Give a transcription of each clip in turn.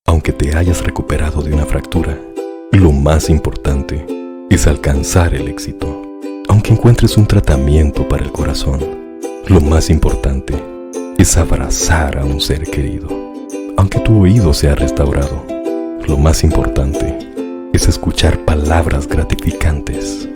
Aunque te hayas recuperado de una fractura, lo más importante es alcanzar el éxito. Aunque encuentres un tratamiento para el corazón, lo más importante es abrazar a un ser querido. Aunque tu oído sea restaurado, lo más importante es escuchar palabras gratificantes.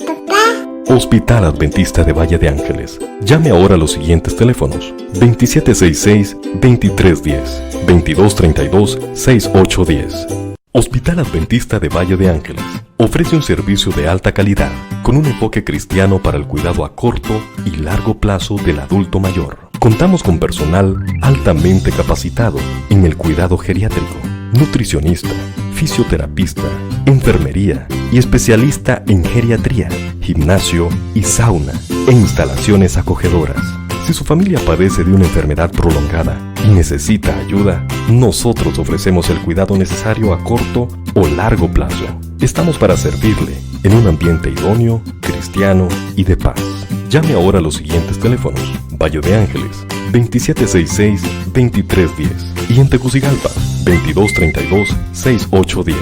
Hospital Adventista de Valle de Ángeles. Llame ahora a los siguientes teléfonos: 2766-2310, 2232-6810. Hospital Adventista de Valle de Ángeles ofrece un servicio de alta calidad con un enfoque cristiano para el cuidado a corto y largo plazo del adulto mayor. Contamos con personal altamente capacitado en el cuidado geriátrico, nutricionista, fisioterapista, enfermería y especialista en geriatría, gimnasio y sauna e instalaciones acogedoras. Si su familia padece de una enfermedad prolongada y necesita ayuda, nosotros ofrecemos el cuidado necesario a corto o largo plazo. Estamos para servirle en un ambiente idóneo, cristiano y de paz. Llame ahora a los siguientes teléfonos: Valle de Ángeles, 2766-2310, y en Tegucigalpa, 2232-6810.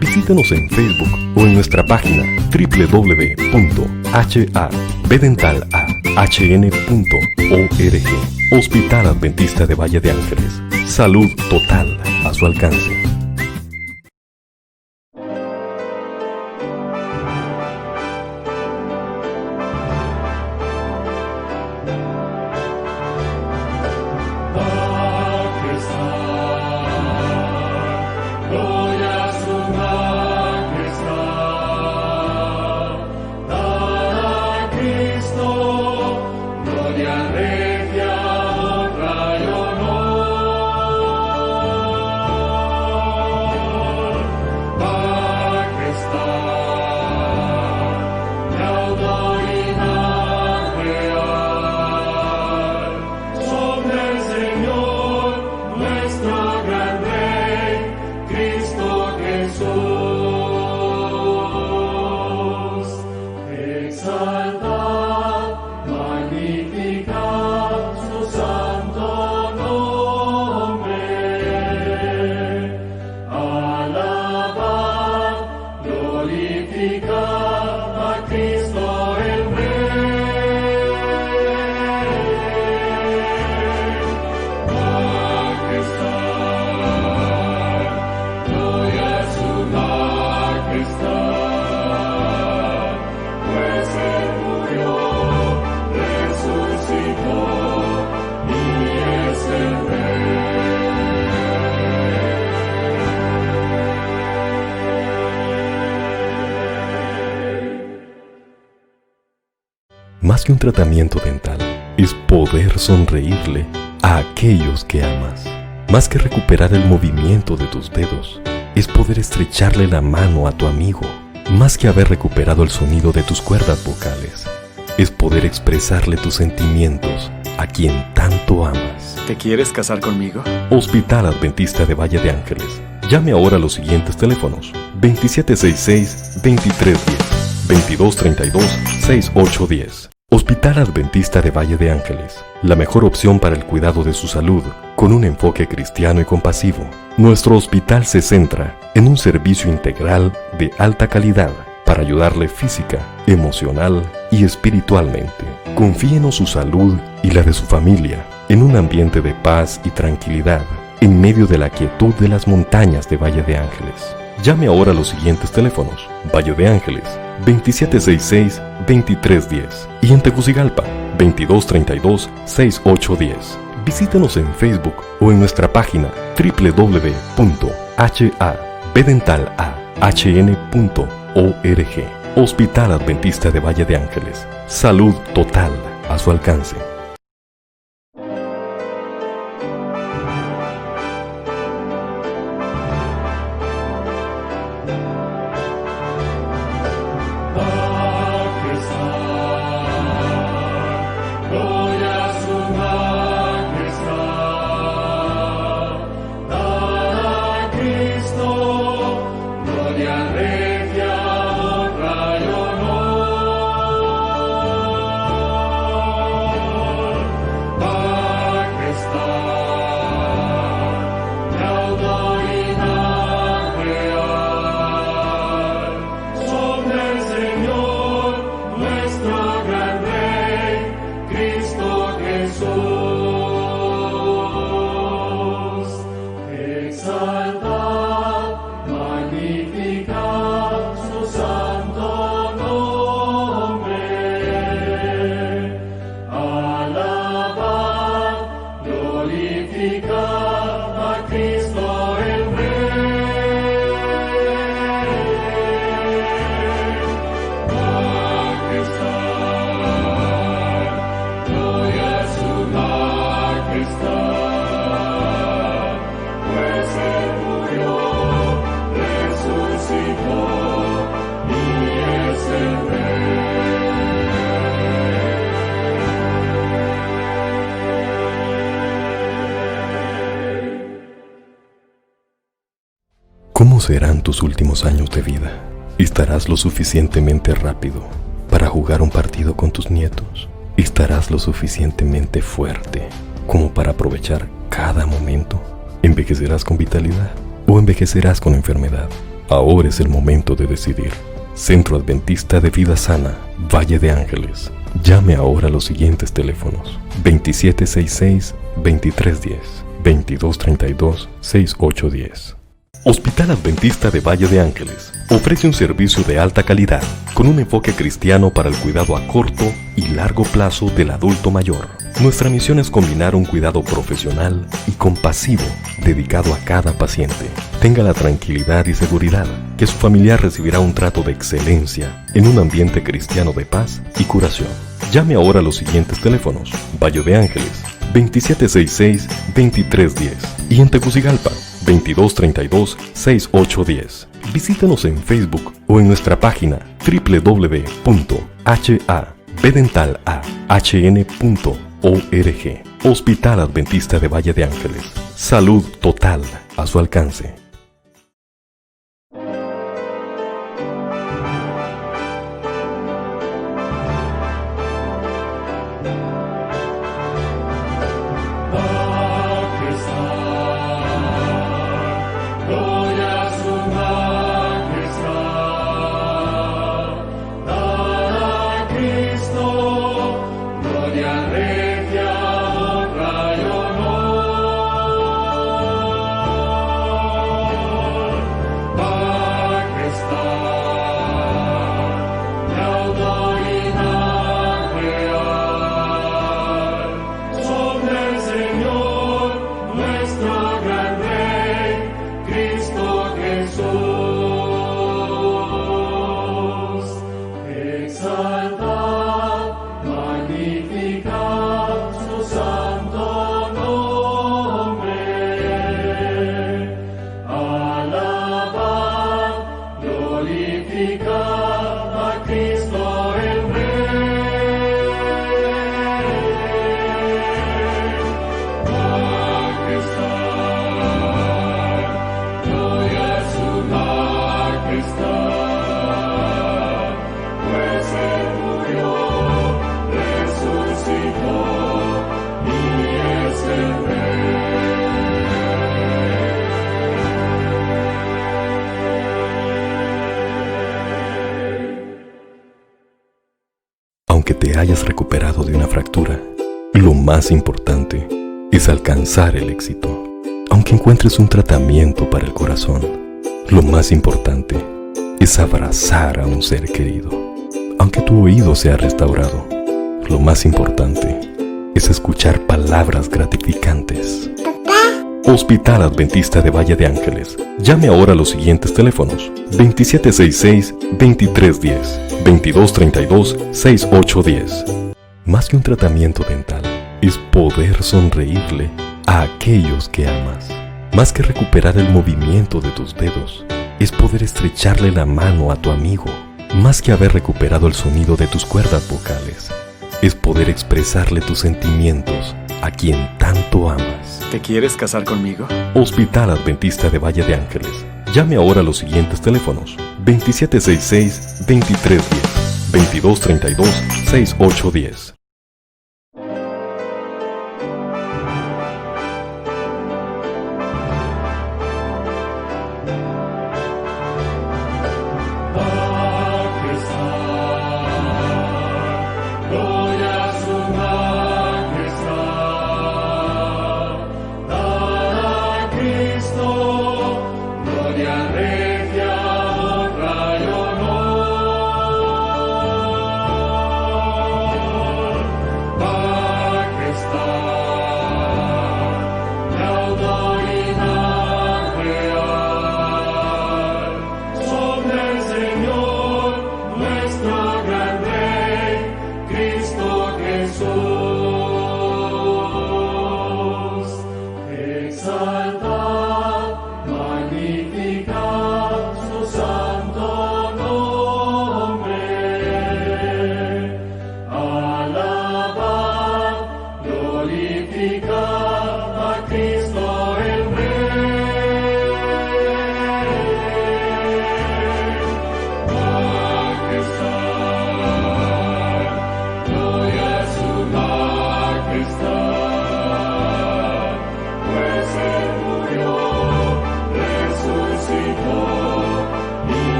Visítenos en Facebook o en nuestra página www.habdentalahn.org. Hospital Adventista de Valle de Ángeles. Salud total a su alcance. Más que un tratamiento dental, es poder sonreírle a aquellos que amas. Más que recuperar el movimiento de tus dedos, es poder estrecharle la mano a tu amigo. Más que haber recuperado el sonido de tus cuerdas vocales, es poder expresarle tus sentimientos a quien tanto amas. ¿Te quieres casar conmigo? Hospital Adventista de Valle de Ángeles. Llame ahora a los siguientes teléfonos: 2766-2310, 2232-6810. Hospital Adventista de Valle de Ángeles, la mejor opción para el cuidado de su salud, con un enfoque cristiano y compasivo. Nuestro hospital se centra en un servicio integral de alta calidad para ayudarle física, emocional y espiritualmente. Confíenos su salud y la de su familia en un ambiente de paz y tranquilidad, en medio de la quietud de las montañas de Valle de Ángeles. Llame ahora a los siguientes teléfonos: Valle de Ángeles, 2766-2310, y en Tegucigalpa, 2232-6810. Visítenos en Facebook o en nuestra página www.habdentalahn.org. Hospital Adventista de Valle de Ángeles. Salud total a su alcance. ¿Cómo serán tus últimos años de vida? ¿Estarás lo suficientemente rápido para jugar un partido con tus nietos? ¿Estarás lo suficientemente fuerte como para aprovechar cada momento? ¿Envejecerás con vitalidad o envejecerás con enfermedad? Ahora es el momento de decidir. Centro Adventista de Vida Sana, Valle de Ángeles. Llame ahora a los siguientes teléfonos: 2766-2310, 2232-6810. Hospital Adventista de Valle de Ángeles ofrece un servicio de alta calidad con un enfoque cristiano para el cuidado a corto y largo plazo del adulto mayor. Nuestra misión es combinar un cuidado profesional y compasivo dedicado a cada paciente. Tenga la tranquilidad y seguridad que su familiar recibirá un trato de excelencia en un ambiente cristiano de paz y curación. Llame ahora a los siguientes teléfonos: Valle de Ángeles, 2766-2310, y en Tegucigalpa, 2232-6810. Visítenos en Facebook o en nuestra página www.habdentalahn.org. Hospital Adventista de Valle de Ángeles. Salud total a su alcance. Aunque te hayas recuperado de una fractura, lo más importante es alcanzar el éxito. Aunque encuentres un tratamiento para el corazón, lo más importante es abrazar a un ser querido. Aunque tu oído sea restaurado, Lo más importante es escuchar palabras gratificantes. Hospital Adventista de Valle de Ángeles. Llame ahora a los siguientes teléfonos: 2766-2310, 2232-6810. Más que un tratamiento dental, es poder sonreírle a aquellos que amas. Más que recuperar el movimiento de tus dedos, es poder estrecharle la mano a tu amigo. Más que haber recuperado el sonido de tus cuerdas vocales, es poder expresarle tus sentimientos a quien tanto amas. ¿Te quieres casar conmigo? Hospital Adventista de Valle de Ángeles. Llame ahora a los siguientes teléfonos: 2766-2310, 2232-6810.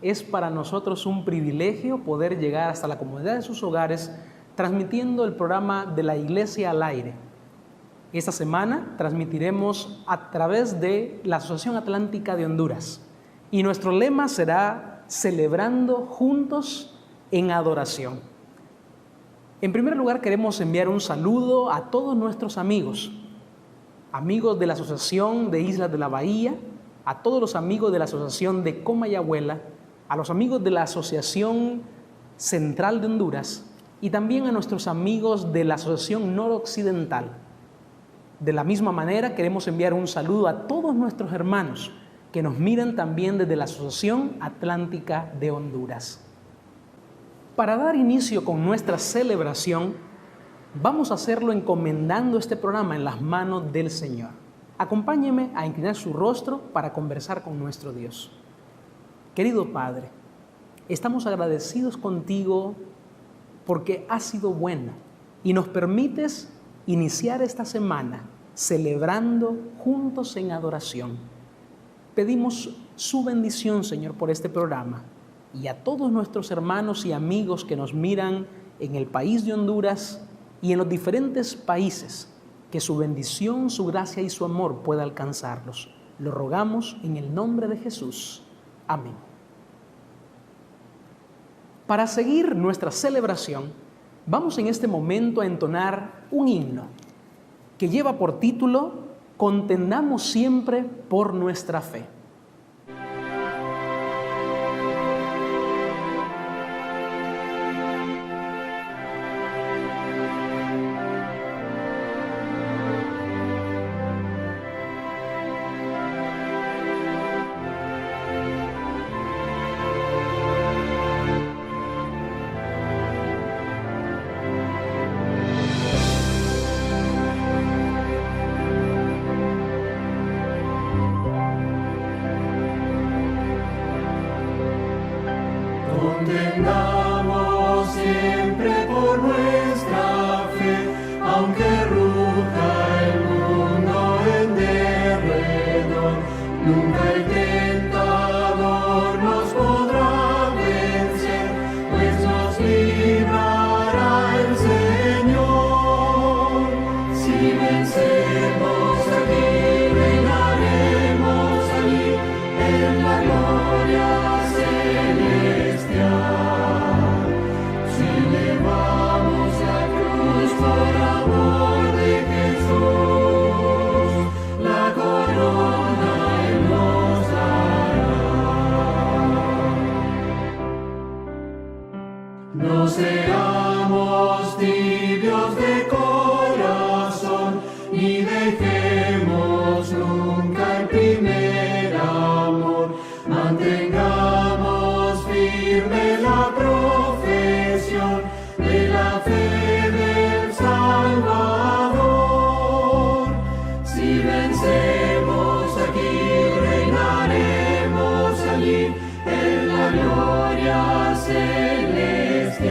Es para nosotros un privilegio poder llegar hasta la comodidad de sus hogares transmitiendo el programa de la Iglesia al aire. Esta semana transmitiremos a través de la Asociación Atlántica de Honduras y nuestro lema será Celebrando Juntos en Adoración. En primer lugar, queremos enviar un saludo a todos nuestros amigos de la Asociación de Islas de la Bahía, a todos los amigos de la Asociación de Comayagüela, a los amigos de la Asociación Central de Honduras y también a nuestros amigos de la Asociación Noroccidental. De la misma manera, queremos enviar un saludo a todos nuestros hermanos que nos miran también desde la Asociación Atlántica de Honduras. Para dar inicio con nuestra celebración, vamos a hacerlo encomendando este programa en las manos del Señor. Acompáñeme a inclinar su rostro para conversar con nuestro Dios. Querido Padre, estamos agradecidos contigo porque has sido bueno y nos permites iniciar esta semana celebrando juntos en adoración. Pedimos su bendición, Señor, por este programa y a todos nuestros hermanos y amigos que nos miran en el país de Honduras y en los diferentes países, que su bendición, su gracia y su amor pueda alcanzarlos. Lo rogamos en el nombre de Jesús. Amén. Para seguir nuestra celebración, vamos en este momento a entonar un himno que lleva por título Contendamos siempre por nuestra fe. Contendamos siempre por nuestra fe, aunque ruja el mundo en derredor, nunca el tentador nos podrá vencer, pues nos librará el Señor. Si vencemos Mantengamos firme la profesión de la fe del Salvador. Si vencemos aquí, reinaremos allí en la gloria celestial.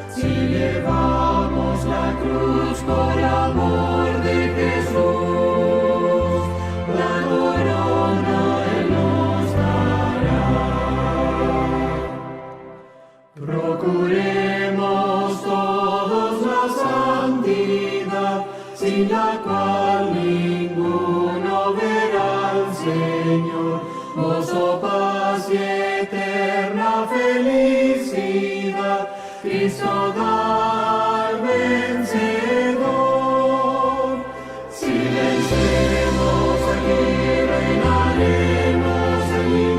Si llevamos la cruz por amor de Jesús, la corona Él nos dará. Procuremos todos la santidad, sin la cual ninguno verá al Señor. Gozo, paz y eterna felicidad, Cristo da al vencedor. Si vencemos aquí, reinaremos allí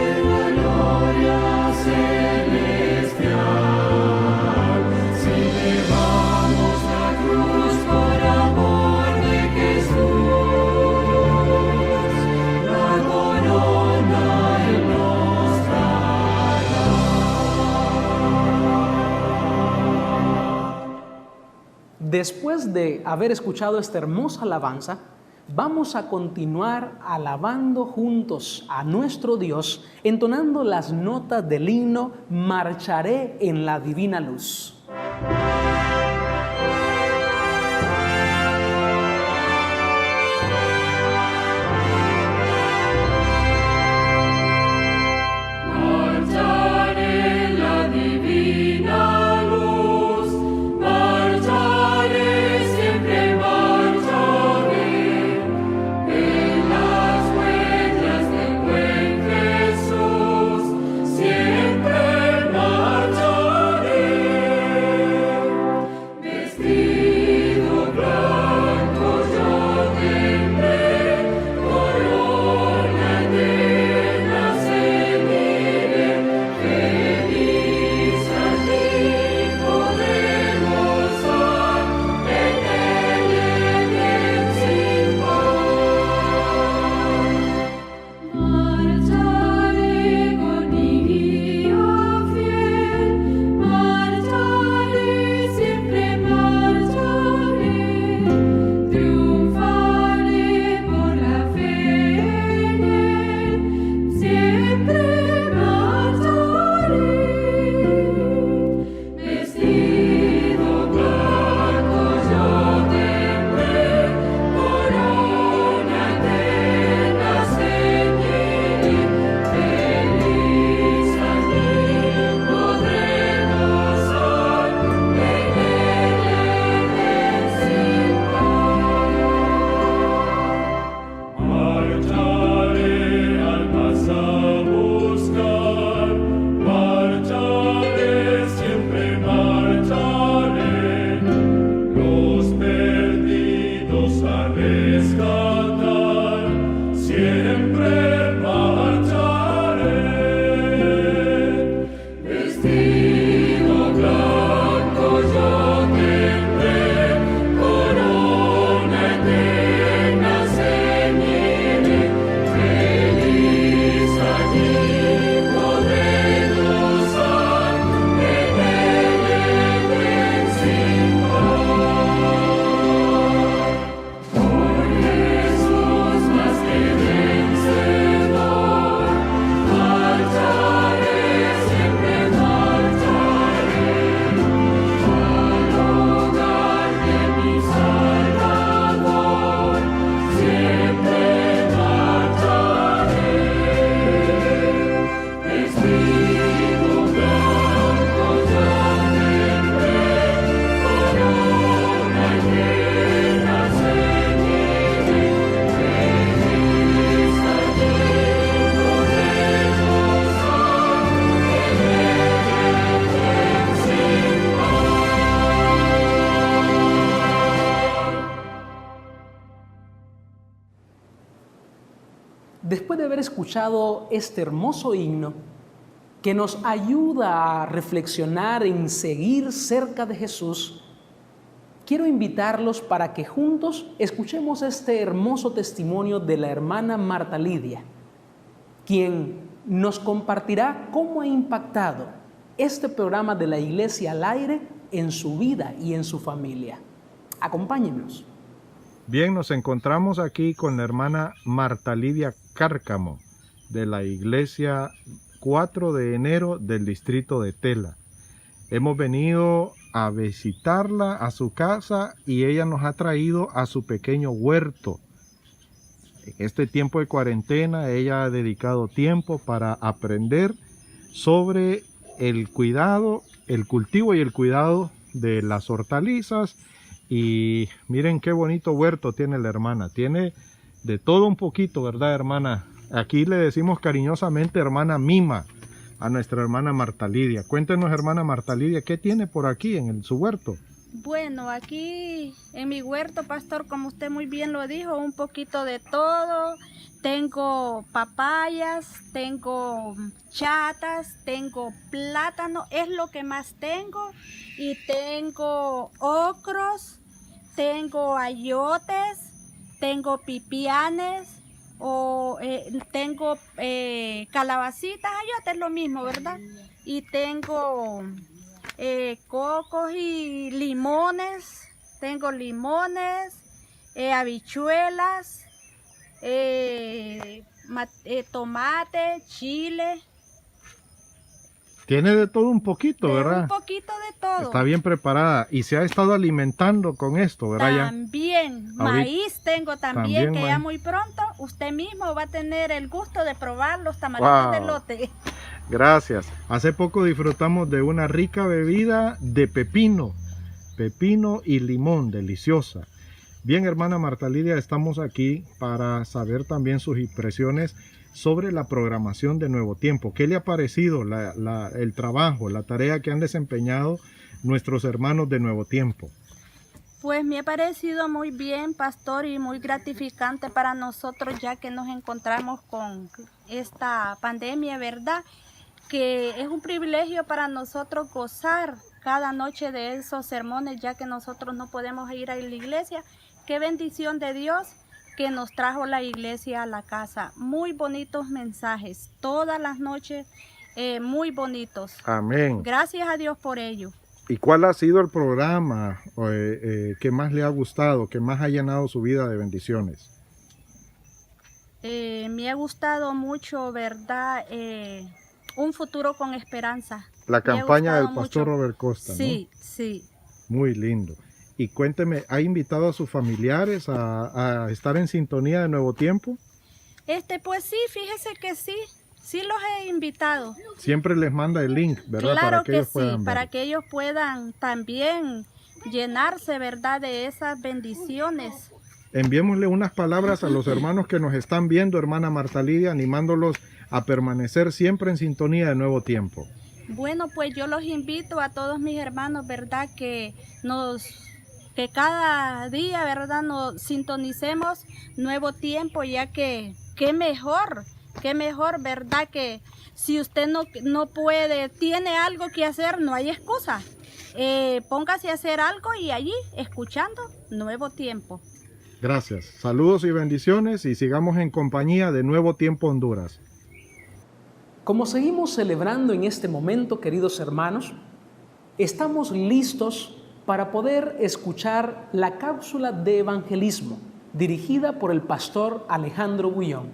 en la gloria celestial. Si llevamos la cruz por amor de Jesús, la corona Él nos dará. Después de haber escuchado esta hermosa alabanza, vamos a continuar alabando juntos a nuestro Dios, entonando las notas del himno Marcharé en la divina luz. Marcharé en la divina luz, marcharé, siempre marcharé, en las huellas del buen Jesús, siempre marcharé. Vestido blanco yo tendré, corona eterna seguiré, feliz allí podré gozar, en el Edén sin par. Marcharé con mi guía fiel, marcharé, siempre marcharé, triunfaré por la fe en él, siempre marcharé. Vestido blanco yo tendré, corona eterna ceñiré, feliz allí podré gozar, en el Edén sin par. Marcharé almas a buscar, marcharé, siempre marcharé, los perdidos a rescatar, siempre marcharé. Vestido blanco yo tendré, corona eterna ceñiré, feliz allí podré gozar, en el Edén sin par. Por Jesús más que vencedor, marcharé, siempre marcharé, al hogar de mi Salvador, siempre marcharé. Vestido blanco yo tendré, corona eterna ceñiré, feliz allí podré gozar, en el Edén sin par. Después de haber escuchado este hermoso himno que nos ayuda a reflexionar en seguir cerca de Jesús, quiero invitarlos para que juntos escuchemos este hermoso testimonio de la hermana Marta Lidia. quien nos compartirá cómo ha impactado este programa de la Iglesia al Aire en su vida y en su familia. Acompáñenos. Bien, nos encontramos aquí con la hermana Marta Lidia Cárcamo de la Iglesia 4 de enero del distrito de Tela. Hemos venido a visitarla a su casa y ella nos ha traído a su pequeño huerto. En este tiempo de cuarentena ella ha dedicado tiempo para aprender sobre el cuidado, el cultivo y el cuidado de las hortalizas. Y miren qué bonito huerto tiene la hermana. Tiene de todo un poquito, ¿verdad, hermana? Aquí le decimos cariñosamente hermana Mima a nuestra hermana Marta Lidia. Cuéntenos, hermana Marta Lidia, ¿qué tiene por aquí en su huerto? Bueno, aquí en mi huerto, pastor, como usted muy bien lo dijo, un poquito de todo. Tengo papayas, tengo chatas, tengo plátano, es lo que más tengo. Y tengo ocros, tengo ayotes, tengo pipianes, tengo calabacitas, ayotes, lo mismo, ¿verdad? Y tengo cocos y limones, tengo limones, habichuelas, tomate, chile. Tiene de todo un poquito, ¿verdad? Un poquito de todo. Está bien preparada y se ha estado alimentando con esto, ¿verdad? También, maíz tengo también que ya muy pronto usted mismo va a tener el gusto de probar los tamalitos de elote. Gracias. Hace poco disfrutamos de una rica bebida de pepino y limón, deliciosa. Bien, hermana Marta Lidia, estamos aquí para saber también sus impresiones sobre la programación de Nuevo Tiempo. ¿Qué le ha parecido el trabajo, la tarea que han desempeñado nuestros hermanos de Nuevo Tiempo? Pues me ha parecido muy bien, pastor, y muy gratificante para nosotros, ya que nos encontramos con esta pandemia, ¿verdad? Que es un privilegio para nosotros gozar cada noche de esos sermones, ya que nosotros no podemos ir a la iglesia. Qué bendición de Dios que nos trajo la iglesia a la casa. Muy bonitos mensajes, todas las noches, muy bonitos. Amén. Gracias a Dios por ello. ¿Y cuál ha sido el programa que más le ha gustado, que más ha llenado su vida de bendiciones? Me ha gustado mucho, ¿verdad? Un futuro con esperanza. La campaña del pastor Robert Costa, ¿no? Sí, sí. Muy lindo. Y cuénteme, ¿ha invitado a sus familiares a estar en sintonía de Nuevo Tiempo? Pues sí, fíjese que sí los he invitado. Siempre les manda el link, ¿verdad? Claro para que ellos puedan ver. Para que ellos puedan también llenarse, ¿verdad? De esas bendiciones. Enviémosle unas palabras a los hermanos que nos están viendo, hermana Marta Lidia, animándolos a permanecer siempre en sintonía de Nuevo Tiempo. Bueno, pues yo los invito a todos mis hermanos, ¿verdad? Que cada día, ¿verdad? Nos sintonicemos Nuevo Tiempo, ya que qué mejor, ¿verdad? Que si usted no puede, tiene algo que hacer, no hay excusa. Póngase a hacer algo y allí, escuchando Nuevo Tiempo. Gracias. Saludos y bendiciones y sigamos en compañía de Nuevo Tiempo Honduras. Como seguimos celebrando en este momento, queridos hermanos, estamos listos para poder escuchar la cápsula de evangelismo dirigida por el pastor Alejandro Bullón.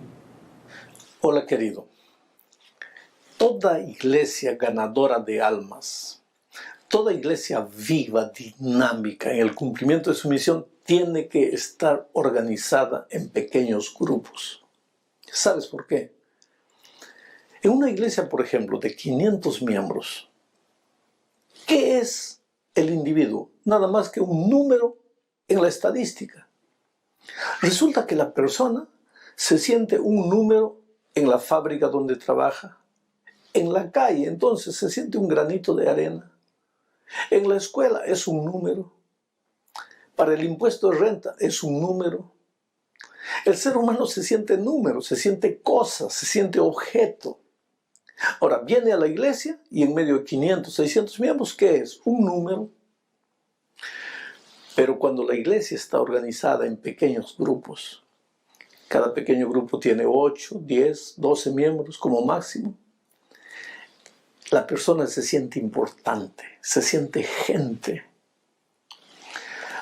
Hola, querido. Toda iglesia ganadora de almas, toda iglesia viva, dinámica, en el cumplimiento de su misión, tiene que estar organizada en pequeños grupos. ¿Sabes por qué? En una iglesia, por ejemplo, de 500 miembros, ¿qué es el individuo? Nada más que un número en la estadística. Resulta que la persona se siente un número en la fábrica donde trabaja, en la calle, entonces se siente un granito de arena. En la escuela es un número. Para el impuesto de renta es un número. El ser humano se siente número, se siente cosa, se siente objeto. Ahora, viene a la iglesia y en medio de 500, 600 miembros, ¿qué es? Un número. Pero cuando la iglesia está organizada en pequeños grupos, Cada pequeño grupo tiene 8, 10, 12 miembros como máximo. La persona se siente importante, se siente gente.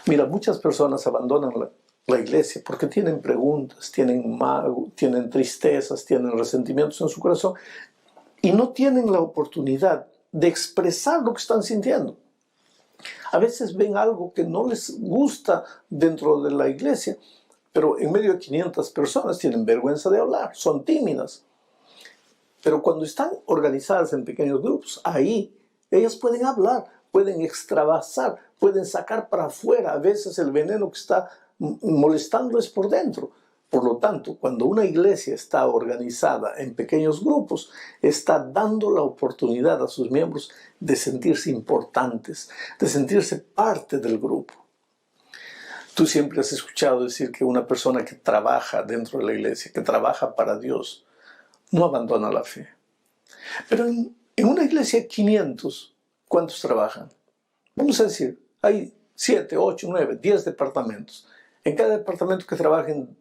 Mira, muchas personas abandonan la iglesia porque tienen preguntas, tienen tristezas, tienen resentimientos en su corazón y no tienen la oportunidad de expresar lo que están sintiendo. A veces ven algo que no les gusta dentro de la iglesia, pero en medio de 500 personas tienen vergüenza de hablar, son tímidas. Pero cuando están organizadas en pequeños grupos, ahí ellas pueden hablar, pueden extravasar, pueden sacar para afuera a veces el veneno que está molestándoles por dentro. Por lo tanto, cuando una iglesia está organizada en pequeños grupos, está dando la oportunidad a sus miembros de sentirse importantes, de sentirse parte del grupo. Tú siempre has escuchado decir que una persona que trabaja dentro de la iglesia, que trabaja para Dios, no abandona la fe. Pero en una iglesia de 500, ¿cuántos trabajan? Vamos a decir, hay 7, 8, 9, 10 departamentos. En cada departamento que trabajen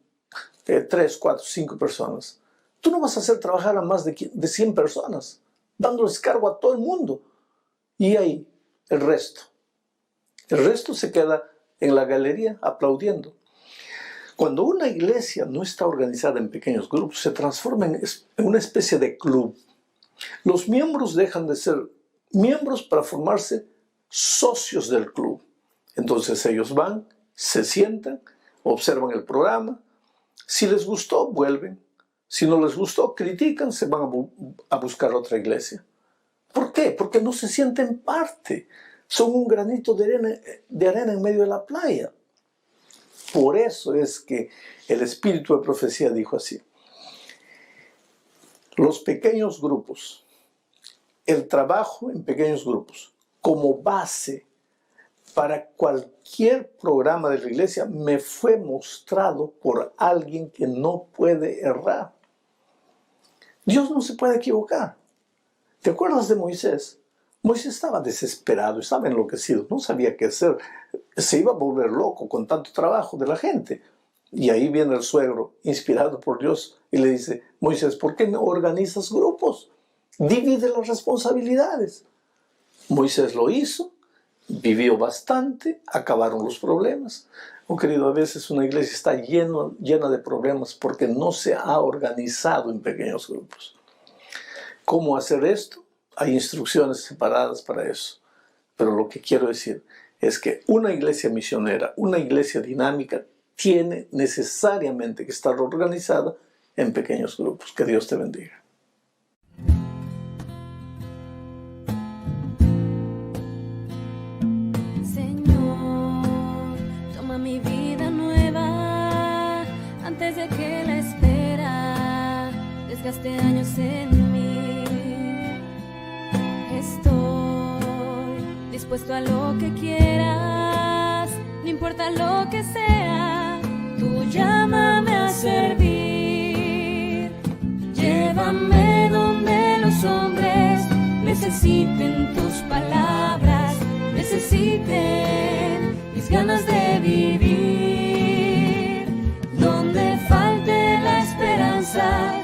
3, 4, 5 personas. Tú no vas a hacer trabajar a más de 100 personas, dándoles cargo a todo el mundo. Y ahí, el resto. El resto se queda en la galería aplaudiendo. Cuando una iglesia no está organizada en pequeños grupos, se transforma en una especie de club. Los miembros dejan de ser miembros para formarse socios del club. Entonces ellos van, se sientan, observan el programa. Si les gustó, vuelven. Si no les gustó, critican, se van a buscar otra iglesia. ¿Por qué? Porque no se sienten parte. Son un granito de arena en medio de la playa. Por eso es que el espíritu de profecía dijo así: los pequeños grupos, el trabajo en pequeños grupos, como base para cualquier programa de la iglesia, me fue mostrado por alguien que no puede errar. Dios no se puede equivocar. ¿Te acuerdas de Moisés? Moisés estaba desesperado, estaba enloquecido, no sabía qué hacer. Se iba a volver loco con tanto trabajo de la gente. Y ahí viene el suegro, inspirado por Dios, y le dice: Moisés, ¿por qué no organizas grupos? Divide las responsabilidades. Moisés lo hizo, vivió bastante, acabaron los problemas. Oh, querido, a veces una iglesia está llena de problemas porque no se ha organizado en pequeños grupos. ¿Cómo hacer esto? Hay instrucciones separadas para eso. Pero lo que quiero decir es que una iglesia misionera, una iglesia dinámica, tiene necesariamente que estar organizada en pequeños grupos. Que Dios te bendiga. Señor, toma mi vida nueva antes de que la espera desgaste años en mí. Estoy dispuesto a lo que quieras, no importa lo que sea, tú llámame a servir. Llévame donde los hombres necesiten tus palabras, necesiten mis ganas de vivir. Donde falte la esperanza,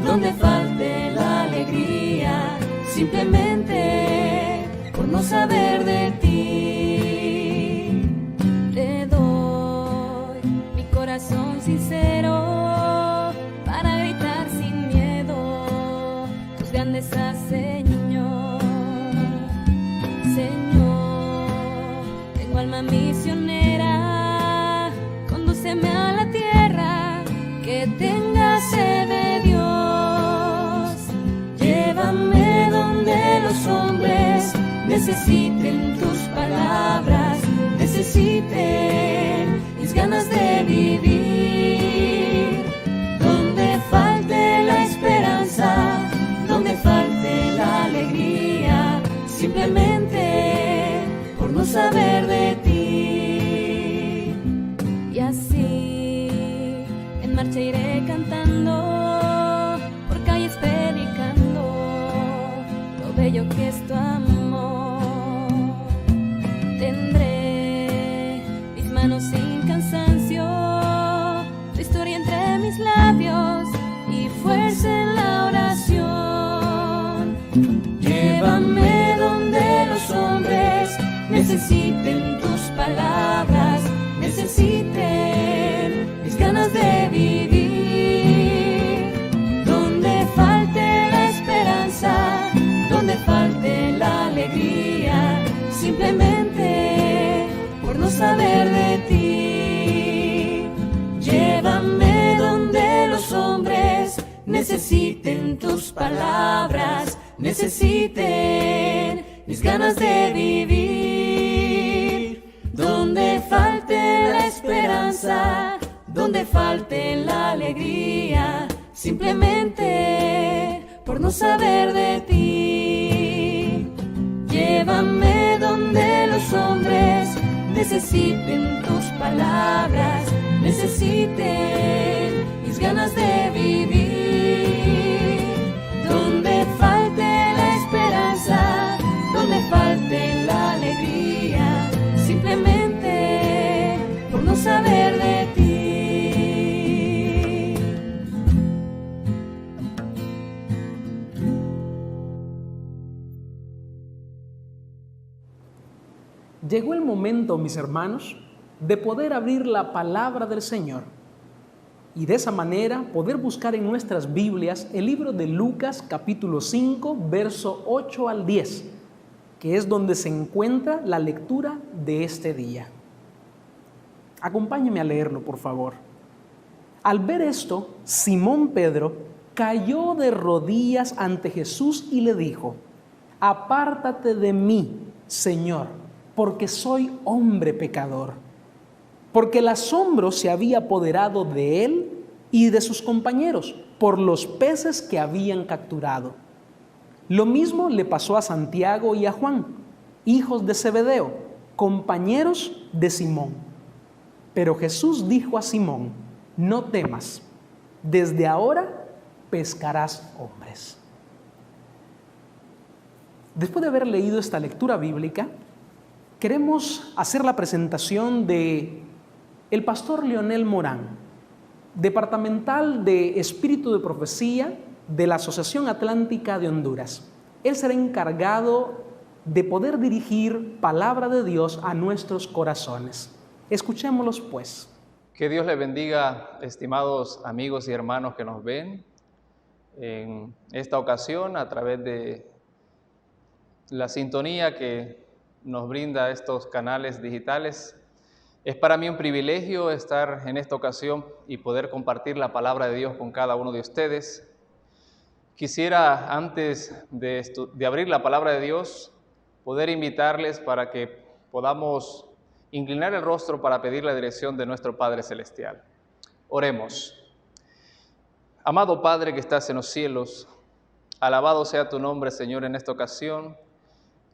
donde falte la alegría, simplemente por no saber de ti. Te doy mi corazón sincero para gritar sin miedo tus grandezas, Señor. Señor, tengo alma misionera, condúceme a la tierra que tenga sed de Dios. Llévame donde los hombres necesiten tus palabras, necesiten mis ganas de vivir. Donde falte la esperanza, donde falte la alegría, simplemente por no saber de ti. Y así en marcha iré cantando, por calles predicando lo bello que es tu amor. Tendré mis manos sin cansancio, tu historia entre mis labios. necesiten tus palabras, necesiten mis ganas de vivir. Donde falte la esperanza, donde falte la alegría, simplemente por no saber de ti. Llévame donde los hombres necesiten tus palabras, necesiten mis ganas de vivir. Donde falte la esperanza, donde falte la alegría, simplemente por no saber de ti. Llegó el momento, mis hermanos, de poder abrir la palabra del Señor y de esa manera poder buscar en nuestras Biblias el libro de Lucas capítulo 5, verso 8 al 10, que es donde se encuentra la lectura de este día. Acompáñeme a leerlo, por favor. Al ver esto, Simón Pedro cayó de rodillas ante Jesús y le dijo: «Apártate de mí, Señor, porque soy hombre pecador». Porque el asombro se había apoderado de él y de sus compañeros por los peces que habían capturado. Lo mismo le pasó a Santiago y a Juan, hijos de Zebedeo, compañeros de Simón. Pero Jesús dijo a Simón: «No temas, desde ahora pescarás hombres». Después de haber leído esta lectura bíblica, queremos hacer la presentación de el pastor Leonel Morán, departamental de Espíritu de Profecía de la Asociación Atlántica de Honduras. Él será encargado de poder dirigir palabra de Dios a nuestros corazones. Escuchémoslos pues. Que Dios le bendiga, estimados amigos y hermanos que nos ven en esta ocasión a través de la sintonía que nos brinda estos canales digitales. Es para mí un privilegio estar en esta ocasión y poder compartir la palabra de Dios con cada uno de ustedes. Quisiera, antes de abrir la palabra de Dios, poder invitarles para que podamos inclinar el rostro para pedir la dirección de nuestro Padre Celestial. Oremos. Amado Padre que estás en los cielos, alabado sea tu nombre, Señor, en esta ocasión.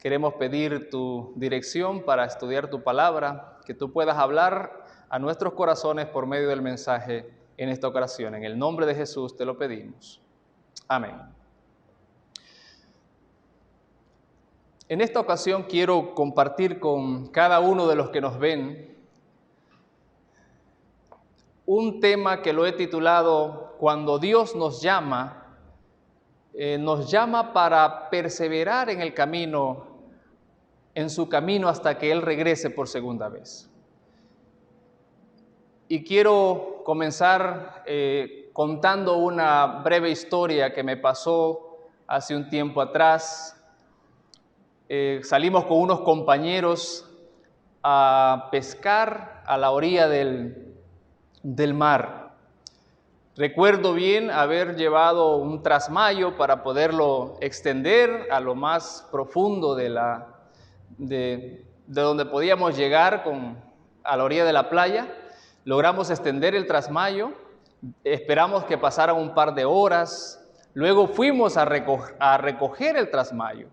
Queremos pedir tu dirección para estudiar tu palabra, que tú puedas hablar a nuestros corazones por medio del mensaje en esta ocasión. En el nombre de Jesús te lo pedimos. Amén. En esta ocasión quiero compartir con cada uno de los que nos ven un tema que lo he titulado Cuando Dios nos llama para perseverar en el camino, en su camino hasta que Él regrese por segunda vez. Y quiero comenzar contando una breve historia que me pasó hace un tiempo atrás. Salimos con unos compañeros a pescar a la orilla del mar. Recuerdo bien haber llevado un trasmayo para poderlo extender a lo más profundo de donde podíamos llegar a la orilla de la playa. Logramos extender el trasmayo, esperamos que pasaran un par de horas, luego fuimos a recoger el trasmayo.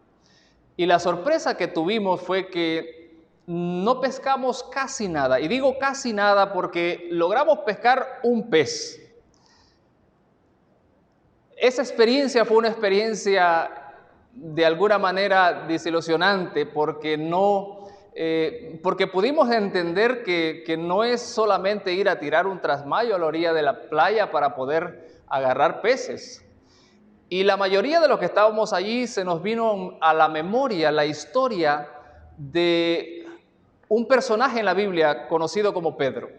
Y la sorpresa que tuvimos fue que no pescamos casi nada. Y digo casi nada porque logramos pescar un pez. Esa experiencia fue una experiencia de alguna manera desilusionante porque pudimos entender que no es solamente ir a tirar un trasmayo a la orilla de la playa para poder agarrar peces. Y la mayoría de los que estábamos allí se nos vino a la memoria la historia de un personaje en la Biblia conocido como Pedro,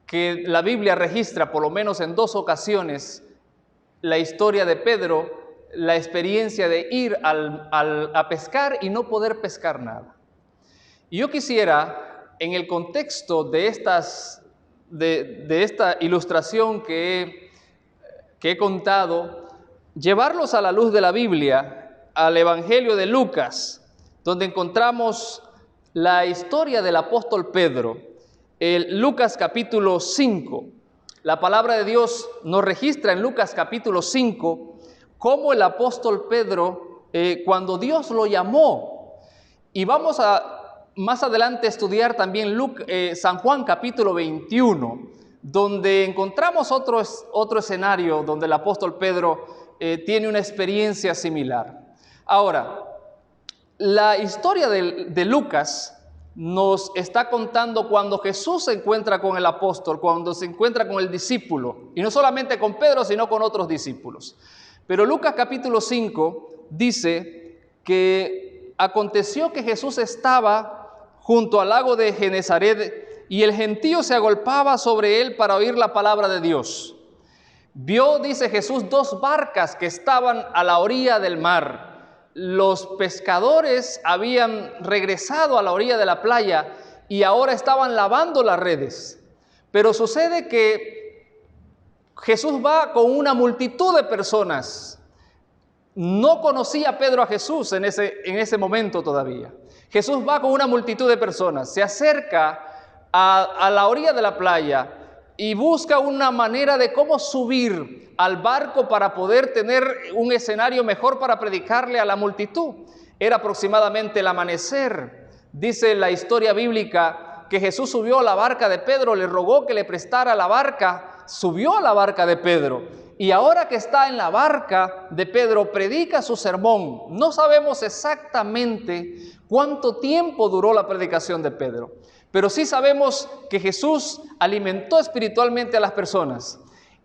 que la Biblia registra por lo menos en 2 ocasiones la historia de Pedro, la experiencia de ir a pescar y no poder pescar nada. Y yo quisiera, en el contexto de esta ilustración que que he contado, llevarlos a la luz de la Biblia, al Evangelio de Lucas, donde encontramos la historia del apóstol Pedro. Lucas capítulo 5. La palabra de Dios nos registra en Lucas capítulo 5 cómo el apóstol Pedro, cuando Dios lo llamó, y vamos a más adelante estudiar también San Juan capítulo 21, donde encontramos otro escenario donde el apóstol Pedro tiene una experiencia similar. Ahora, la historia de Lucas nos está contando cuando Jesús se encuentra con el apóstol, cuando se encuentra con el discípulo, y no solamente con Pedro, sino con otros discípulos. Pero Lucas capítulo 5 dice que aconteció que Jesús estaba junto al lago de Genesaret y el gentío se agolpaba sobre él para oír la palabra de Dios. Vio, dice Jesús, 2 barcas que estaban a la orilla del mar. Los pescadores habían regresado a la orilla de la playa y ahora estaban lavando las redes. Pero sucede que Jesús va con una multitud de personas. No conocía Pedro a Jesús en ese momento todavía. Jesús va con una multitud de personas, se acerca a la orilla de la playa y busca una manera de cómo subir al barco para poder tener un escenario mejor para predicarle a la multitud. Era aproximadamente el amanecer. Dice la historia bíblica que Jesús subió a la barca de Pedro, le rogó que le prestara la barca, subió a la barca de Pedro y ahora que está en la barca de Pedro predica su sermón. No sabemos exactamente cuánto tiempo duró la predicación de Pedro, pero sí sabemos que Jesús alimentó espiritualmente a las personas.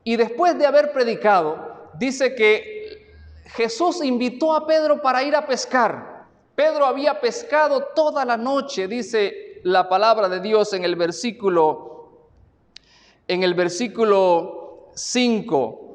Y después de haber predicado, dice que Jesús invitó a Pedro para ir a pescar. Pedro había pescado toda la noche, dice la palabra de Dios en el versículo 5.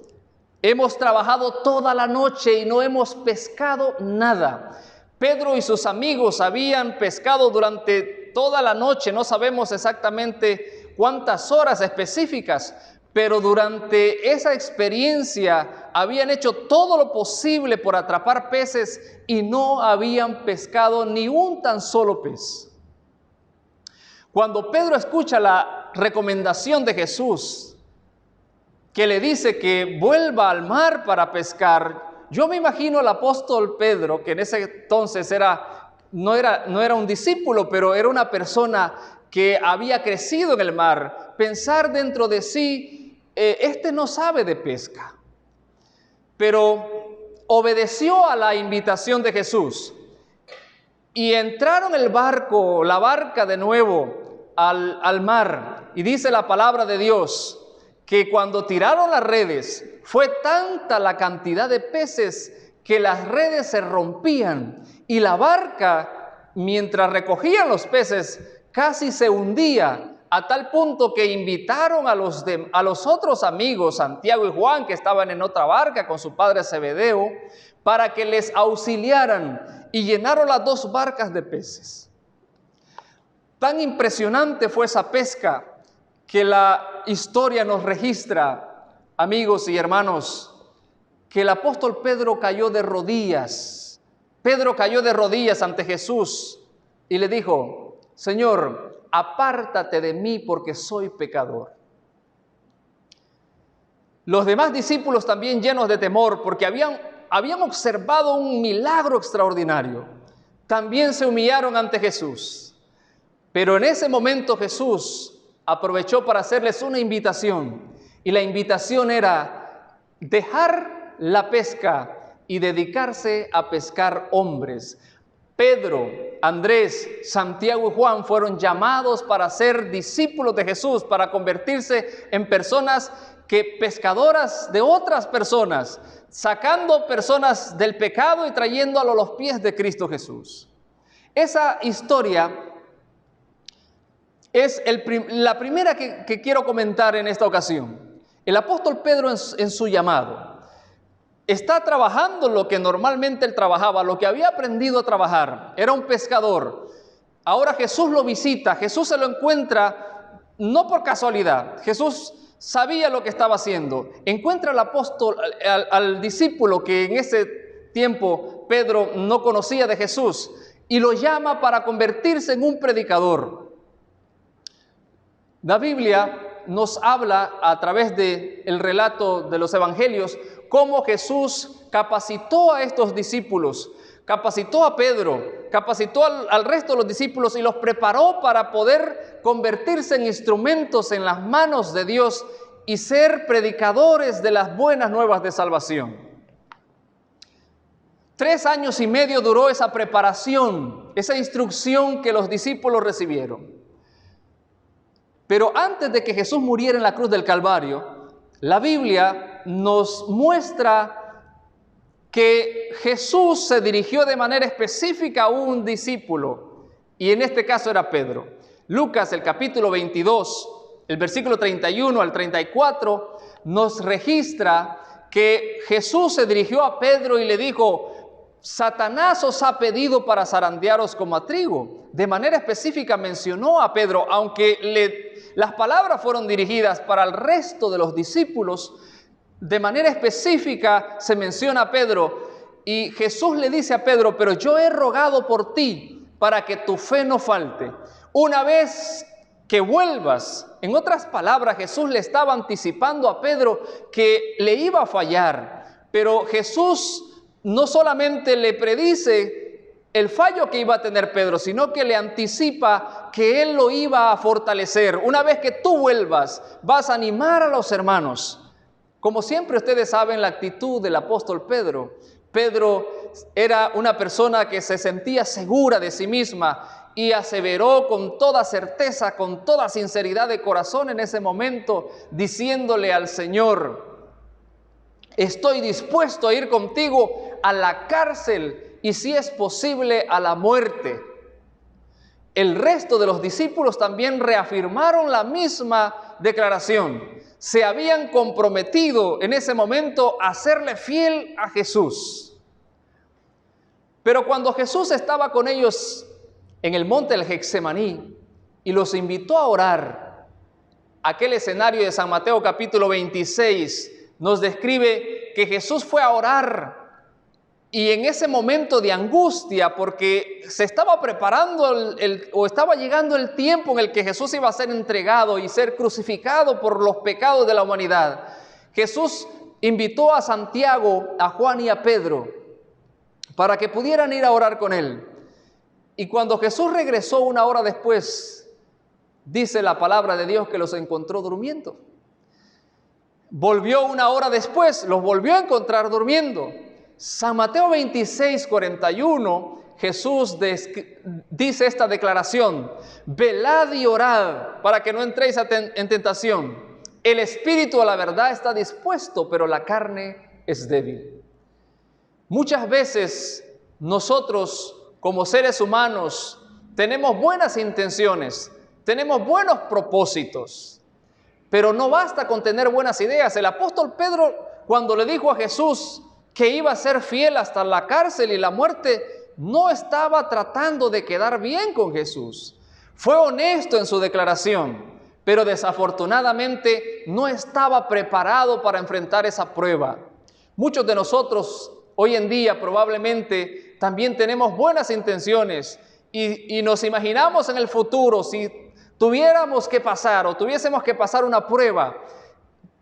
Hemos trabajado toda la noche y no hemos pescado nada. Pedro y sus amigos habían pescado durante toda la noche, no sabemos exactamente cuántas horas específicas, pero durante esa experiencia habían hecho todo lo posible por atrapar peces y no habían pescado ni un tan solo pez. Cuando Pedro escucha la recomendación de Jesús, que le dice que vuelva al mar para pescar, yo me imagino al apóstol Pedro, que en ese entonces no era un discípulo, pero era una persona que había crecido en el mar, pensar dentro de sí, este no sabe de pesca. Pero obedeció a la invitación de Jesús y entraron la barca de nuevo al mar. Y dice la palabra de Dios que cuando tiraron las redes, fue tanta la cantidad de peces que las redes se rompían y la barca, mientras recogían los peces, casi se hundía, a tal punto que invitaron a los otros amigos, Santiago y Juan, que estaban en otra barca con su padre Zebedeo, para que les auxiliaran y llenaron las 2 barcas de peces. Tan impresionante fue esa pesca que la historia nos registra, amigos y hermanos, que el apóstol Pedro cayó de rodillas. Pedro cayó de rodillas ante Jesús y le dijo: Señor, apártate de mí porque soy pecador. Los demás discípulos también, llenos de temor porque habían observado un milagro extraordinario, también se humillaron ante Jesús. Pero en ese momento Jesús aprovechó para hacerles una invitación, y la invitación era dejar la pesca y dedicarse a pescar hombres. Pedro, Andrés, Santiago y Juan fueron llamados para ser discípulos de Jesús, para convertirse en personas pescadoras de otras personas, sacando personas del pecado y trayéndolo a los pies de Cristo Jesús. Esa historia es la primera que quiero comentar en esta ocasión. El apóstol Pedro en su llamado está trabajando lo que normalmente él trabajaba, lo que había aprendido a trabajar. Era un pescador. Ahora Jesús lo visita, Jesús se lo encuentra no por casualidad. Jesús sabía lo que estaba haciendo. Encuentra al apóstol, al discípulo que en ese tiempo Pedro no conocía de Jesús, y lo llama para convertirse en un predicador. La Biblia nos habla a través del relato de los evangelios cómo Jesús capacitó a estos discípulos, capacitó a Pedro, capacitó al resto de los discípulos y los preparó para poder convertirse en instrumentos en las manos de Dios y ser predicadores de las buenas nuevas de salvación. 3 años y medio duró esa preparación, esa instrucción que los discípulos recibieron. Pero antes de que Jesús muriera en la cruz del Calvario, la Biblia nos muestra que Jesús se dirigió de manera específica a un discípulo, y en este caso era Pedro. Lucas, el capítulo 22, el versículo 31 al 34, nos registra que Jesús se dirigió a Pedro y le dijo: Satanás os ha pedido para zarandearos como a trigo. De manera específica mencionó a Pedro, aunque las palabras fueron dirigidas para el resto de los discípulos. De manera específica se menciona a Pedro, y Jesús le dice a Pedro: pero yo he rogado por ti para que tu fe no falte. Una vez que vuelvas, en otras palabras, Jesús le estaba anticipando a Pedro que le iba a fallar, pero Jesús no solamente le predice el fallo que iba a tener Pedro, sino que le anticipa que él lo iba a fortalecer. Una vez que tú vuelvas, vas a animar a los hermanos. Como siempre ustedes saben la actitud del apóstol Pedro. Pedro era una persona que se sentía segura de sí misma y aseveró con toda certeza, con toda sinceridad de corazón en ese momento, diciéndole al Señor: estoy dispuesto a ir contigo a la cárcel y, si es posible, a la muerte. El resto de los discípulos también reafirmaron la misma declaración. Se habían comprometido en ese momento a serle fiel a Jesús. Pero cuando Jesús estaba con ellos en el monte del Getsemaní y los invitó a orar, aquel escenario de San Mateo capítulo 26 nos describe que Jesús fue a orar, y en ese momento de angustia, porque se estaba preparando o estaba llegando el tiempo en el que Jesús iba a ser entregado y ser crucificado por los pecados de la humanidad, Jesús invitó a Santiago, a Juan y a Pedro para que pudieran ir a orar con él. Y cuando Jesús regresó 1 hora después, dice la palabra de Dios que los encontró durmiendo. Volvió 1 hora después, los volvió a encontrar durmiendo. San Mateo 26, 41, Jesús dice esta declaración: velad y orad para que no entréis en tentación. El espíritu a la verdad está dispuesto, pero la carne es débil. Muchas veces nosotros, como seres humanos, tenemos buenas intenciones, tenemos buenos propósitos, pero no basta con tener buenas ideas. El apóstol Pedro, cuando le dijo a Jesús que iba a ser fiel hasta la cárcel y la muerte, no estaba tratando de quedar bien con Jesús. Fue honesto en su declaración, pero desafortunadamente no estaba preparado para enfrentar esa prueba. Muchos de nosotros hoy en día probablemente también tenemos buenas intenciones y nos imaginamos en el futuro, si tuviéramos que pasar o tuviésemos que pasar una prueba,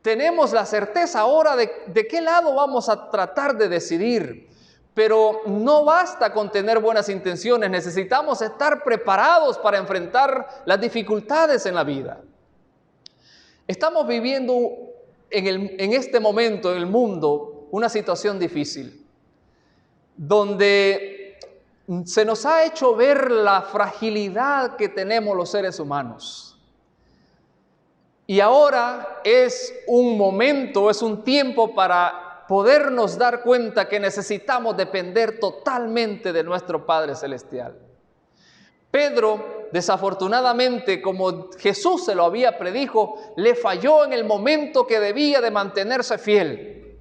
tenemos la certeza ahora de qué lado vamos a tratar de decidir. Pero no basta con tener buenas intenciones, necesitamos estar preparados para enfrentar las dificultades en la vida. Estamos viviendo en este momento en el mundo una situación difícil, donde se nos ha hecho ver la fragilidad que tenemos los seres humanos. Y ahora es un momento, es un tiempo para podernos dar cuenta que necesitamos depender totalmente de nuestro Padre Celestial. Pedro, desafortunadamente, como Jesús se lo había predijo, le falló en el momento que debía de mantenerse fiel.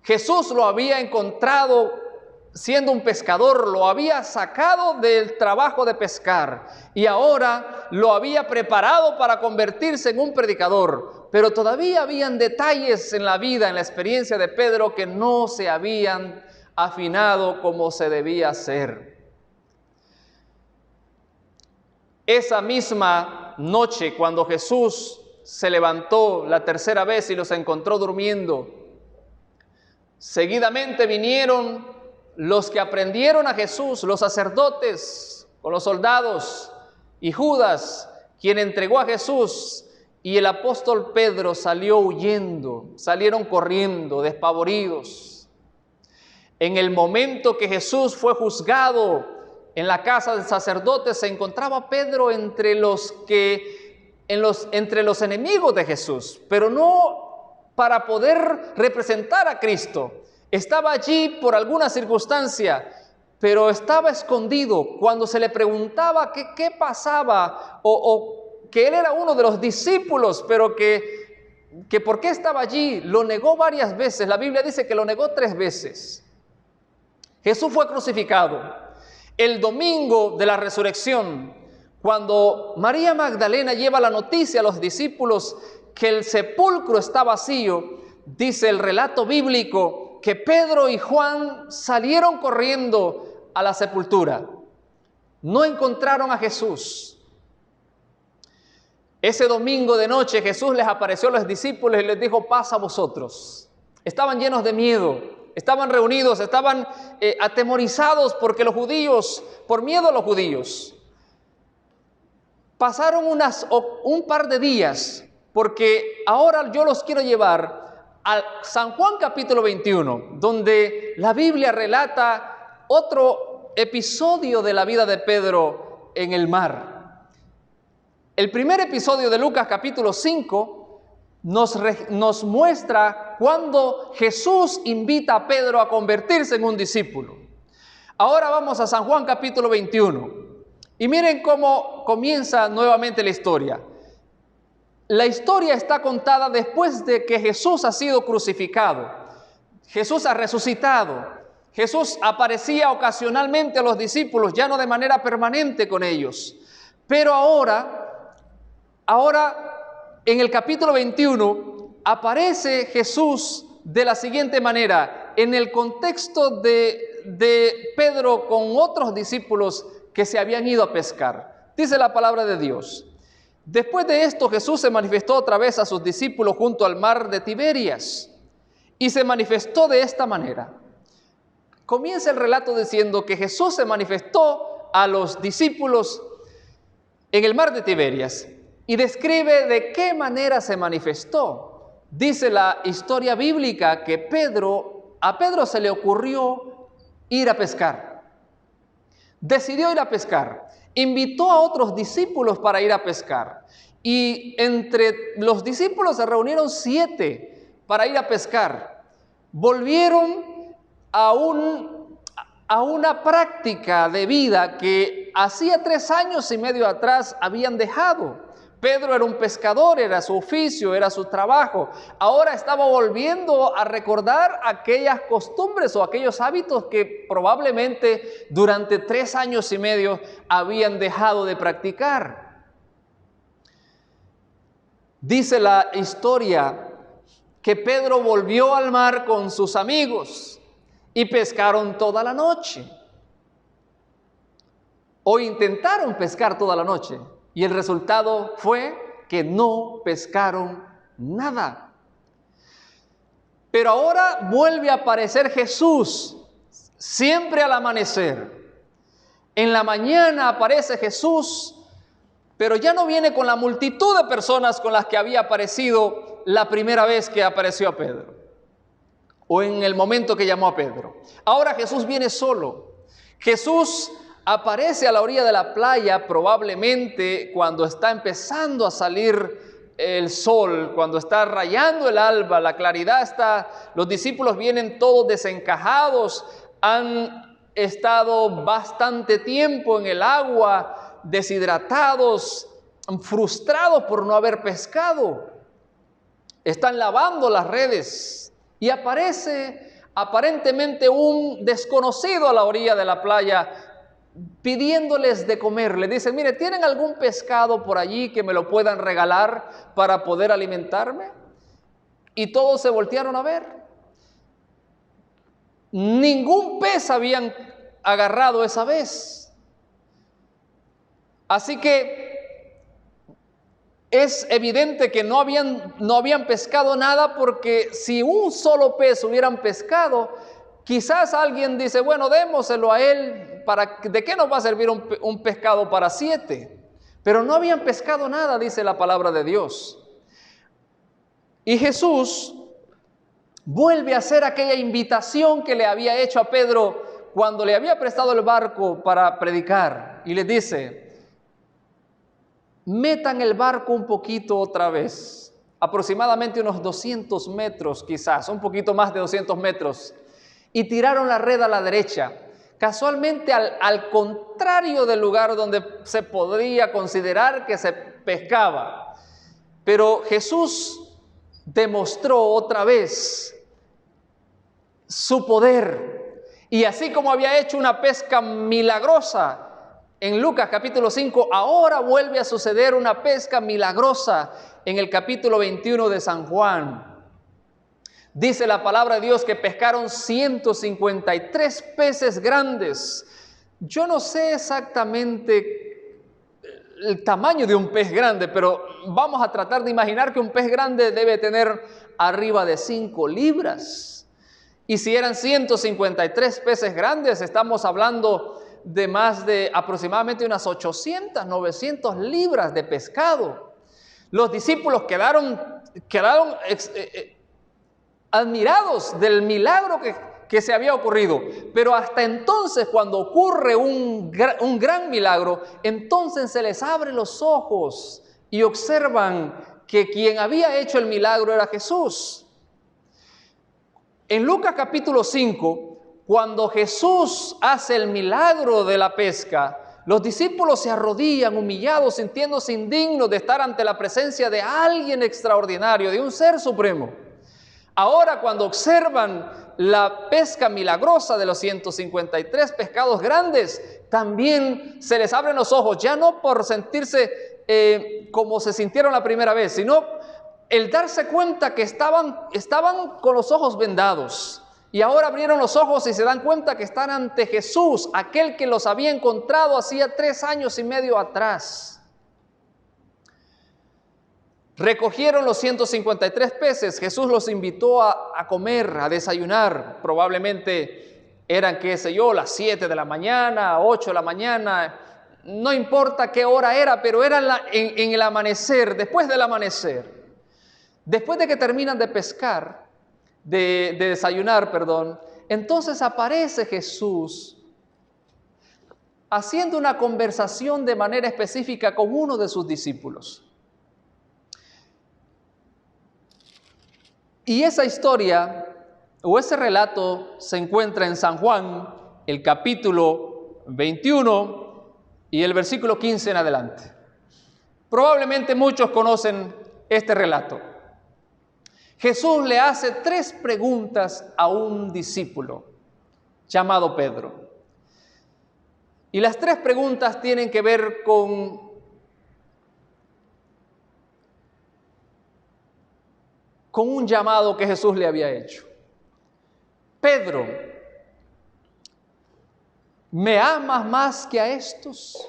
Jesús lo había encontrado siendo un pescador, lo había sacado del trabajo de pescar y ahora lo había preparado para convertirse en un predicador. pero todavía habían detalles en la vida, en la experiencia de Pedro, que no se habían afinado como se debía hacer. Esa misma noche, cuando Jesús se levantó la tercera vez y los encontró durmiendo, seguidamente vinieron los que aprendieron a Jesús, los sacerdotes con los soldados, y Judas, quien entregó a Jesús, y el apóstol Pedro salió huyendo, salieron corriendo, despavoridos. En el momento que Jesús fue juzgado en la casa del sacerdote, se encontraba Pedro entre los enemigos de Jesús, pero no para poder representar a Cristo. Estaba allí por alguna circunstancia, pero estaba escondido. Cuando se le preguntaba qué pasaba, o que él era uno de los discípulos, pero que por qué estaba allí, lo negó varias veces. La Biblia dice que lo negó 3 veces. Jesús fue crucificado. El domingo de la resurrección, cuando María Magdalena lleva la noticia a los discípulos que el sepulcro está vacío, dice el relato bíblico que Pedro y Juan salieron corriendo a la sepultura. No encontraron a Jesús. Ese domingo de noche Jesús les apareció a los discípulos y les dijo: paz a vosotros. Estaban llenos de miedo, estaban reunidos, estaban atemorizados porque por miedo a los judíos. Pasaron un par de días, porque ahora yo los quiero llevar a San Juan capítulo 21, donde la Biblia relata otro episodio de la vida de Pedro en el mar. El primer episodio de Lucas capítulo 5 nos muestra cuando Jesús invita a Pedro a convertirse en un discípulo. Ahora vamos a San Juan capítulo 21 y miren cómo comienza nuevamente la historia. La historia está contada después de que Jesús ha sido crucificado. Jesús ha resucitado. Jesús aparecía ocasionalmente a los discípulos, ya no de manera permanente con ellos. Pero ahora en el capítulo 21 aparece Jesús de la siguiente manera, en el contexto de Pedro con otros discípulos que se habían ido a pescar. Dice la palabra de Dios: después de esto Jesús se manifestó otra vez a sus discípulos junto al mar de Tiberias, y se manifestó de esta manera. Comienza el relato diciendo que Jesús se manifestó a los discípulos en el mar de Tiberias. Y describe de qué manera se manifestó. Dice la historia bíblica que a Pedro se le ocurrió ir a pescar. Decidió ir a pescar. Invitó a otros discípulos para ir a pescar. Y entre los discípulos se reunieron 7 para ir a pescar. Volvieron a una práctica de vida que hacía 3 años y medio atrás habían dejado. Pedro era un pescador, era su oficio, era su trabajo. Ahora estaba volviendo a recordar aquellas costumbres o aquellos hábitos que probablemente durante 3 años y medio habían dejado de practicar. Dice la historia que Pedro volvió al mar con sus amigos y pescaron toda la noche. O intentaron pescar toda la noche. Y el resultado fue que no pescaron nada. Pero ahora vuelve a aparecer Jesús, siempre al amanecer. En la mañana aparece Jesús, pero ya no viene con la multitud de personas con las que había aparecido la primera vez que apareció a Pedro, o en el momento que llamó a Pedro. Ahora Jesús viene solo. Jesús aparece a la orilla de la playa, probablemente cuando está empezando a salir el sol, cuando está rayando el alba, la claridad está, los discípulos vienen todos desencajados, han estado bastante tiempo en el agua, deshidratados, frustrados por no haber pescado. Están lavando las redes y aparece aparentemente un desconocido a la orilla de la playa, pidiéndoles de comer. Les dicen, mire, ¿tienen algún pescado por allí que me lo puedan regalar para poder alimentarme? Y todos se voltearon a ver. Ningún pez habían agarrado esa vez. Así que es evidente que no habían pescado nada, porque si un solo pez hubieran pescado, quizás alguien dice, bueno, démoselo a él, ¿de qué nos va a servir un pescado para 7? Pero no habían pescado nada, dice la palabra de Dios. Y Jesús vuelve a hacer aquella invitación que le había hecho a Pedro cuando le había prestado el barco para predicar. Y le dice, metan el barco un poquito otra vez, aproximadamente unos 200 metros quizás, un poquito más de 200 metros. Y tiraron la red a la derecha, casualmente al contrario del lugar donde se podría considerar que se pescaba. Pero Jesús demostró otra vez su poder. Y así como había hecho una pesca milagrosa en Lucas capítulo 5, ahora vuelve a suceder una pesca milagrosa en el capítulo 21 de San Juan. Dice la palabra de Dios que pescaron 153 peces grandes. Yo no sé exactamente el tamaño de un pez grande, pero vamos a tratar de imaginar que un pez grande debe tener arriba de 5 libras. Y si eran 153 peces grandes, estamos hablando de más de aproximadamente unas 800, 900 libras de pescado. Los discípulos quedaron admirados del milagro que se había ocurrido. Pero hasta entonces, cuando ocurre un gran milagro, entonces se les abre los ojos y observan que quien había hecho el milagro era Jesús. En Lucas capítulo 5, cuando Jesús hace el milagro de la pesca, los discípulos se arrodillan humillados, sintiéndose indignos de estar ante la presencia de alguien extraordinario, de un ser supremo. Ahora, cuando observan la pesca milagrosa de los 153 pescados grandes, también se les abren los ojos, ya no por sentirse como se sintieron la primera vez, sino el darse cuenta que estaban con los ojos vendados. Y ahora abrieron los ojos y se dan cuenta que están ante Jesús, aquel que los había encontrado hacía 3 años y medio atrás. Recogieron los 153 peces, Jesús los invitó a comer, a desayunar. Probablemente eran, qué sé yo, las 7 de la mañana, 8 de la mañana, no importa qué hora era, pero era en el amanecer, después del amanecer. Después de que terminan de pescar, de desayunar, entonces aparece Jesús haciendo una conversación de manera específica con uno de sus discípulos. Y esa historia o ese relato se encuentra en San Juan, el capítulo 21 y el versículo 15 en adelante. Probablemente muchos conocen este relato. Jesús le hace 3 preguntas a un discípulo llamado Pedro. Y las 3 preguntas tienen que ver con un llamado que Jesús le había hecho. Pedro, ¿me amas más que a estos?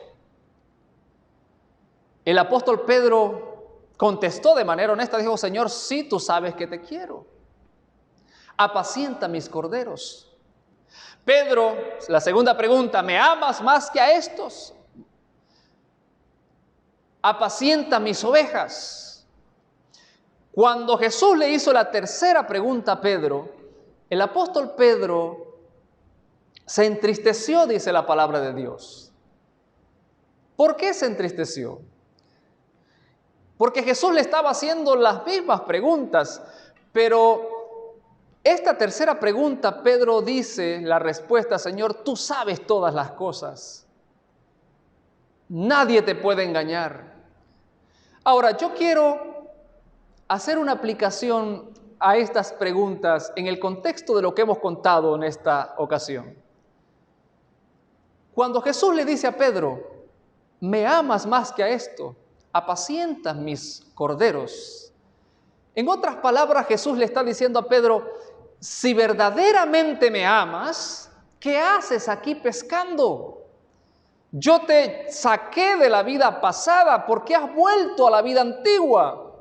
El apóstol Pedro contestó de manera honesta, dijo, Señor, sí, tú sabes que te quiero. Apacienta mis corderos. Pedro, la segunda pregunta, ¿me amas más que a estos? Apacienta mis ovejas. Cuando Jesús le hizo la tercera pregunta a Pedro, el apóstol Pedro se entristeció, dice la palabra de Dios. ¿Por qué se entristeció? Porque Jesús le estaba haciendo las mismas preguntas, pero esta tercera pregunta, Pedro dice la respuesta, Señor, tú sabes todas las cosas. Nadie te puede engañar. Ahora, yo quiero hacer una aplicación a estas preguntas en el contexto de lo que hemos contado en esta ocasión. Cuando Jesús le dice a Pedro, ¿me amas más que a esto? Apacientas mis corderos. En otras palabras, Jesús le está diciendo a Pedro, si verdaderamente me amas, ¿qué haces aquí pescando? Yo te saqué de la vida pasada, ¿por qué has vuelto a la vida antigua?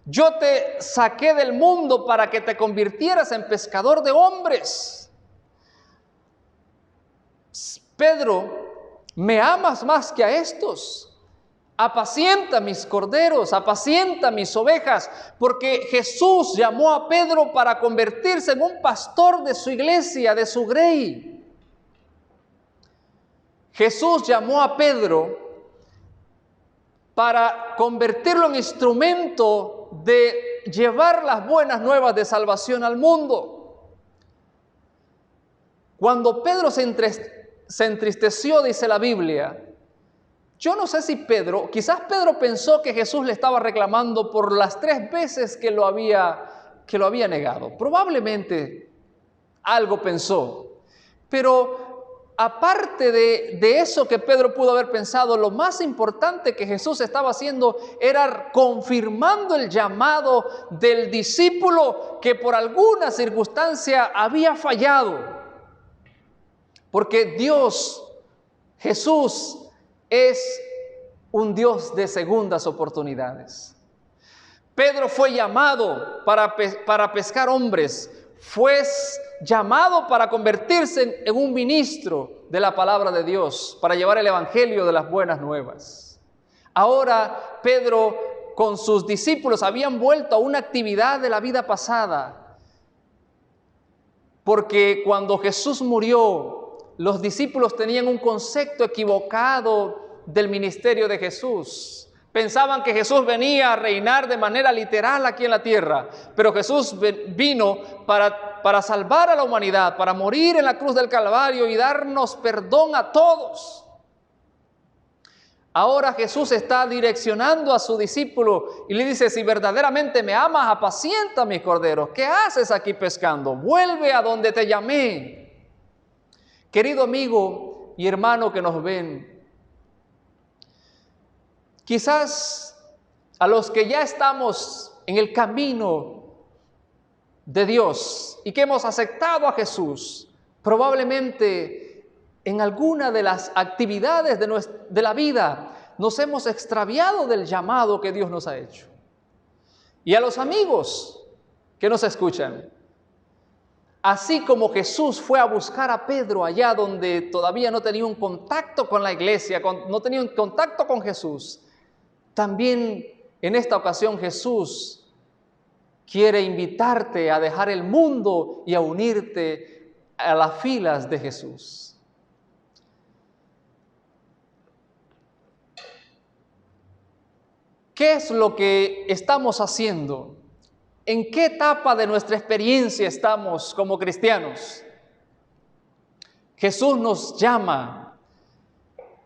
Yo te saqué del mundo para que te convirtieras en pescador de hombres. Pedro, ¿me amas más que a estos? Apacienta mis corderos, apacienta mis ovejas, porque Jesús llamó a Pedro para convertirse en un pastor de su iglesia, de su grey. Jesús llamó a Pedro para convertirlo en instrumento de llevar las buenas nuevas de salvación al mundo. Cuando Pedro se entristeció, dice la Biblia, yo no sé si quizás Pedro pensó que Jesús le estaba reclamando por las 3 veces que lo había negado. Probablemente algo pensó. Pero aparte de eso que Pedro pudo haber pensado, lo más importante que Jesús estaba haciendo era confirmando el llamado del discípulo que por alguna circunstancia había fallado. Porque Jesús, es un Dios de segundas oportunidades. Pedro fue llamado para pescar hombres, fue llamado para convertirse en un ministro de la palabra de Dios, para llevar el evangelio de las buenas nuevas. Ahora Pedro con sus discípulos habían vuelto a una actividad de la vida pasada, porque cuando Jesús murió, los discípulos tenían un concepto equivocado del ministerio de Jesús. Pensaban que Jesús venía a reinar de manera literal aquí en la tierra, pero Jesús vino para salvar a la humanidad, para morir en la cruz del Calvario y darnos perdón a todos. Ahora Jesús está direccionando a su discípulo y le dice, si verdaderamente me amas, apacienta mis corderos. ¿Qué haces aquí pescando? Vuelve a donde te llamé. Querido amigo y hermano que nos ven, quizás a los que ya estamos en el camino de Dios y que hemos aceptado a Jesús, probablemente en alguna de las actividades de la vida nos hemos extraviado del llamado que Dios nos ha hecho. Y a los amigos que nos escuchan, así como Jesús fue a buscar a Pedro allá donde todavía no tenía un contacto con la iglesia, no tenía un contacto con Jesús, también en esta ocasión Jesús quiere invitarte a dejar el mundo y a unirte a las filas de Jesús. ¿Qué es lo que estamos haciendo? ¿En qué etapa de nuestra experiencia estamos como cristianos? Jesús nos llama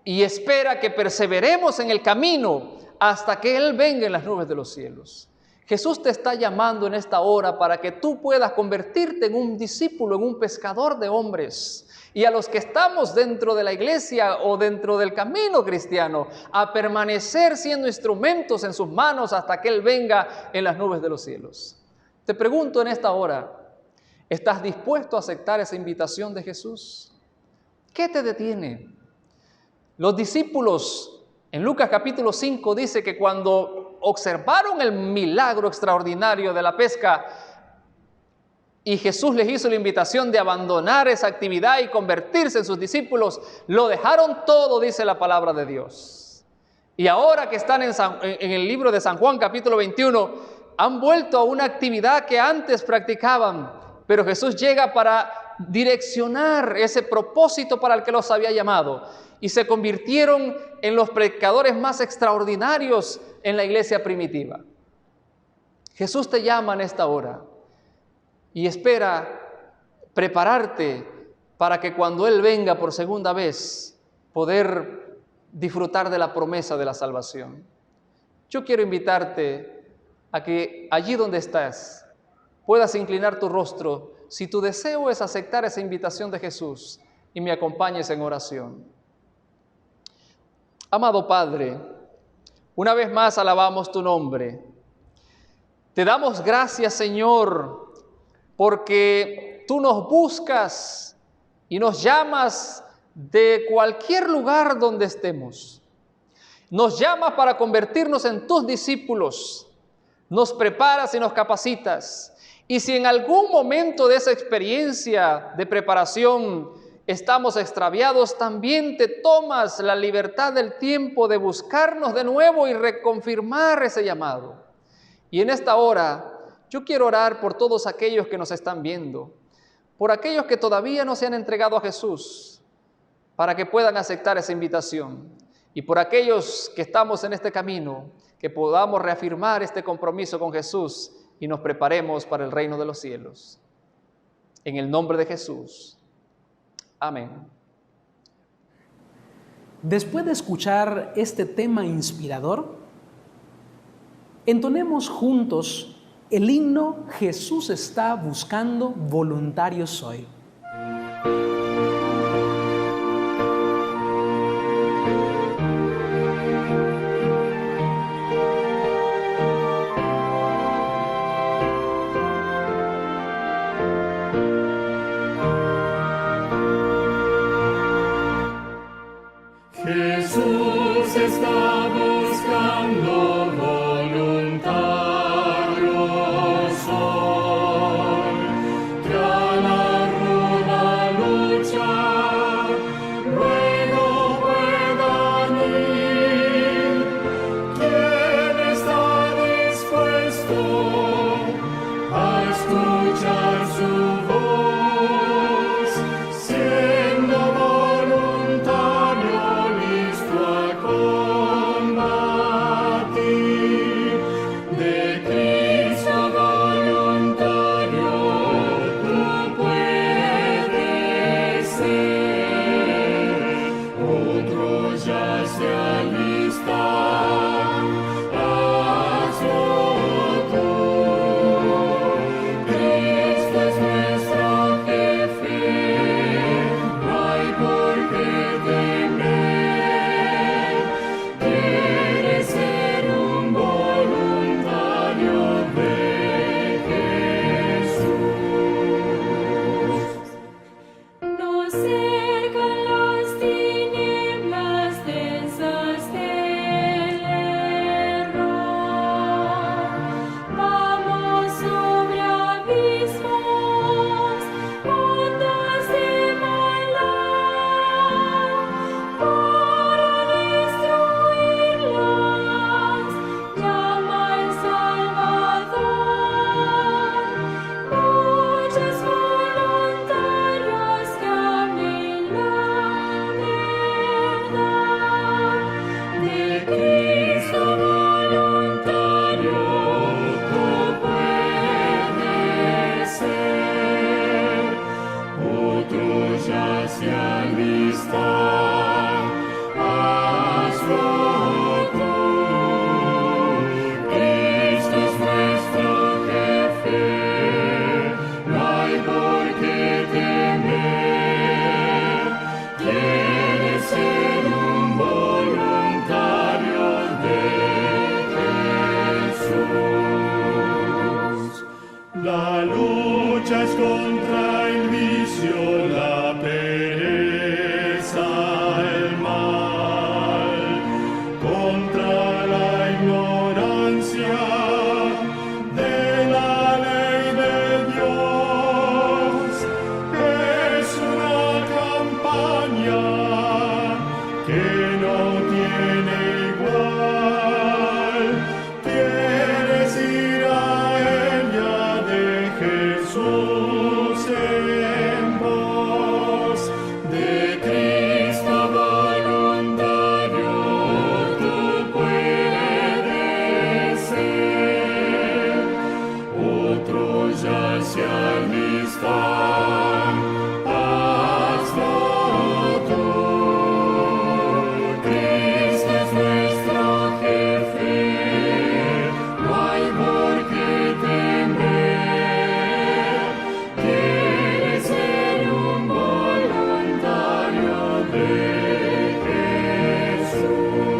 y espera que perseveremos en el camino hasta que Él venga en las nubes de los cielos. Jesús te está llamando en esta hora para que tú puedas convertirte en un discípulo, en un pescador de hombres. Y a los que estamos dentro de la iglesia o dentro del camino cristiano, a permanecer siendo instrumentos en sus manos hasta que Él venga en las nubes de los cielos. Te pregunto en esta hora, ¿estás dispuesto a aceptar esa invitación de Jesús? ¿Qué te detiene? Los discípulos, en Lucas capítulo 5, dice que cuando observaron el milagro extraordinario de la pesca, y Jesús les hizo la invitación de abandonar esa actividad y convertirse en sus discípulos, lo dejaron todo, dice la palabra de Dios. Y ahora que están en el libro de San Juan, capítulo 21, han vuelto a una actividad que antes practicaban, pero Jesús llega para direccionar ese propósito para el que los había llamado. Y se convirtieron en los predicadores más extraordinarios en la iglesia primitiva. Jesús te llama en esta hora y espera prepararte para que cuando Él venga por segunda vez, poder disfrutar de la promesa de la salvación. Yo quiero invitarte a que allí donde estás puedas inclinar tu rostro si tu deseo es aceptar esa invitación de Jesús y me acompañes en oración. Amado Padre, una vez más alabamos tu nombre. Te damos gracias, Señor, porque tú nos buscas y nos llamas de cualquier lugar donde estemos. Nos llamas para convertirnos en tus discípulos. Nos preparas y nos capacitas. Y si en algún momento de esa experiencia de preparación estamos extraviados, también te tomas la libertad del tiempo de buscarnos de nuevo y reconfirmar ese llamado. Y en esta hora yo quiero orar por todos aquellos que nos están viendo, por aquellos que todavía no se han entregado a Jesús, para que puedan aceptar esa invitación. Y por aquellos que estamos en este camino, que podamos reafirmar este compromiso con Jesús y nos preparemos para el reino de los cielos. En el nombre de Jesús. Amén. Después de escuchar este tema inspirador, entonemos juntos el himno Jesús está buscando voluntarios hoy. Jesús está buscando voluntarios hoy, que a la ruda lucha luego puedan ir. ¿Quién está dispuesto a escuchar su voz, siendo voluntario, listo a combatir? De Cristo voluntario tú puedes ser. Otros ya se alistan, hazlo tú. Cristo es nuestro jefe, no hay por qué temer. Quieres ser un voluntario de Jesús. Nos cercan las tinieblas densas del error. Vamos sobre abismos, ondas de maldad, para destruirlas llama el Salvador. Muchos voluntarios que amen la verdad. De Cristo voluntario tú puedes ser. Otros ya se alistan, hazlo tú. Cristo es nuestro jefe, no hay por qué temer. Quieres ser un voluntario de Jesús. La lucha es contra el vicio, la pereza, el mal, contra la ignorancia de la ley de Dios. Es una campaña que no tiene igual. Quieres ir a ella, de Jesús en pos. De Cristo voluntario tú puedes ser. Otros ya se alistan, hazlo tú. Cristo es nuestro jefe, no hay por qué temer. Quieres ser un voluntario de Jesús.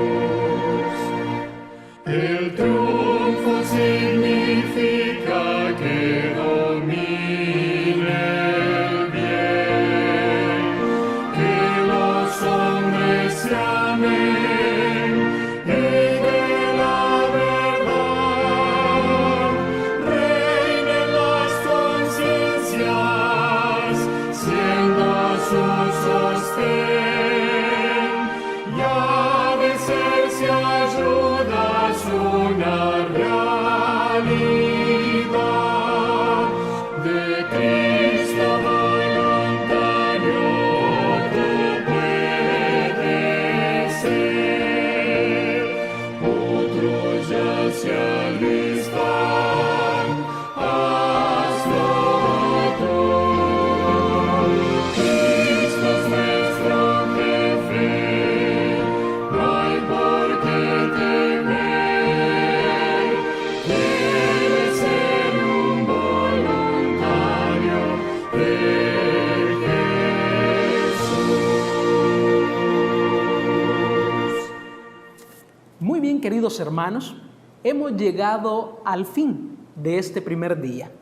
Muy bien, queridos hermanos, hemos llegado al fin de este primer día.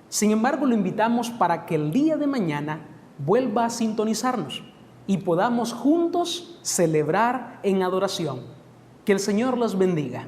Sin embargo, lo invitamos para que el día de mañana vuelva a sintonizarnos y podamos juntos celebrar en adoración. Que el Señor los bendiga.